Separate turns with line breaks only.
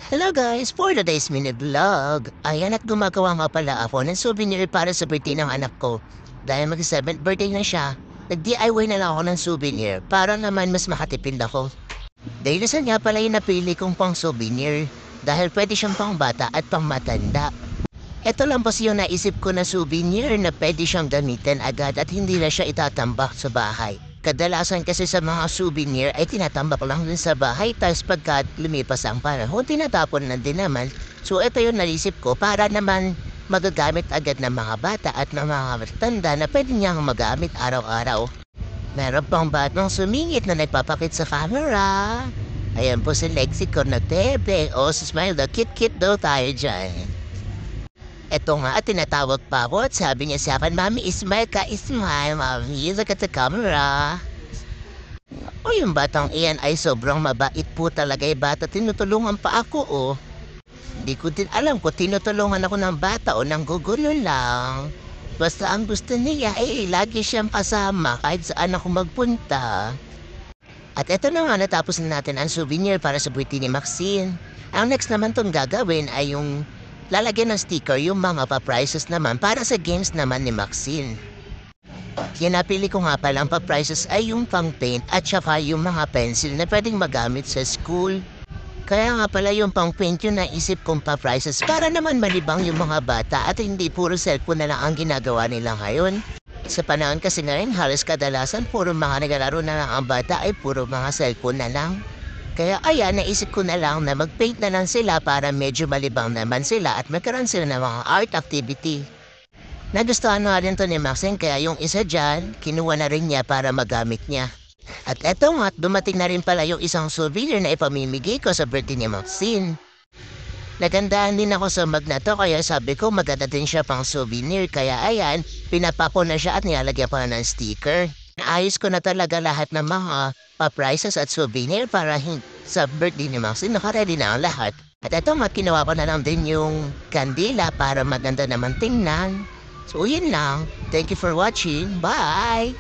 Hello guys! For today's mini vlog, ayan at gumagawa nga pala ako ng souvenir para sa birthday ng anak ko. Dahil mag-7th birthday na siya, nag-DIY na lang ako ng souvenir para naman mas makatipid ako. Dahil isa nga pala yung napili kong pang souvenir dahil pwede siyang pang bata at pang matanda. Ito lang po yung naisip ko na souvenir na pwede siyang gamitin agad at hindi na siya itatambak sa bahay. Kadalasan kasi sa mga souvenir ay tinatambak lang din sa bahay tapos pagka lumipas ang panahon, tinatapon na din naman. So ito yung naisip ko para naman magagamit agad ng mga bata at ng mga matanda na pwede niyang magamit araw-araw. Meron pang batang sumingit na nagpapakit sa camera. Ayan po si Lexi Cornatebe. O, smile daw. Kit-kit daw tayo dyan. Eto nga, tinatawag pa ako at sabi niya sa akin, Mami, smile ka, smile, Mami. Look at the camera. O yung batang iyan ay sobrang mabait po talaga yung bata. Tinutulungan pa ako, oh. Hindi ko din alam kung tinutulungan ako ng bata o nang gugulo lang. Basta ang gusto niya ay lagi siyang kasama kahit saan ako magpunta. At eto na nga, natapos na natin ang souvenir para sa birthday ni Maxine. Ang next naman tong gagawin ay yung lalagyan ng sticker yung mga pa-prizes naman para sa games naman ni Maxine. Yung napili ko nga palang pa-prizes ay yung pang-paint at saka yung mga pencil na pwedeng magamit sa school. Kaya nga pala yung pang-paint yung naisip kong pa-prizes para naman malibang yung mga bata at hindi puro cellphone na lang ang ginagawa nila ngayon. Sa panahon kasi ngayon, halos kadalasan puro mga naglalaro na lang ang bata ay puro mga cellphone na lang. Kaya ayan, naisip ko na lang na mag-paint na lang sila para medyo malibang naman sila at magkaroon sila ng mga art activity. Nagustuhan na rin to ni Maxine kaya yung isa dyan, kinuha na rin niya para magamit niya. At eto nga, dumating na rin pala yung isang souvenir na ipamimigay ko sa birthday ni Maxine. Nagandaan din ako sa mug na to kaya sabi ko maganda din siya pang souvenir kaya ayan, pinapako na siya at nilalagyan pa na ng sticker. Naayos ko na talaga lahat ng mga pa-prizes at souvenir para sa birthday ni Maxine nakaready na ang lahat. At eto nga, kinuha ko na lang din yung kandila para maganda naman tingnan. So yun lang. Thank you for watching. Bye!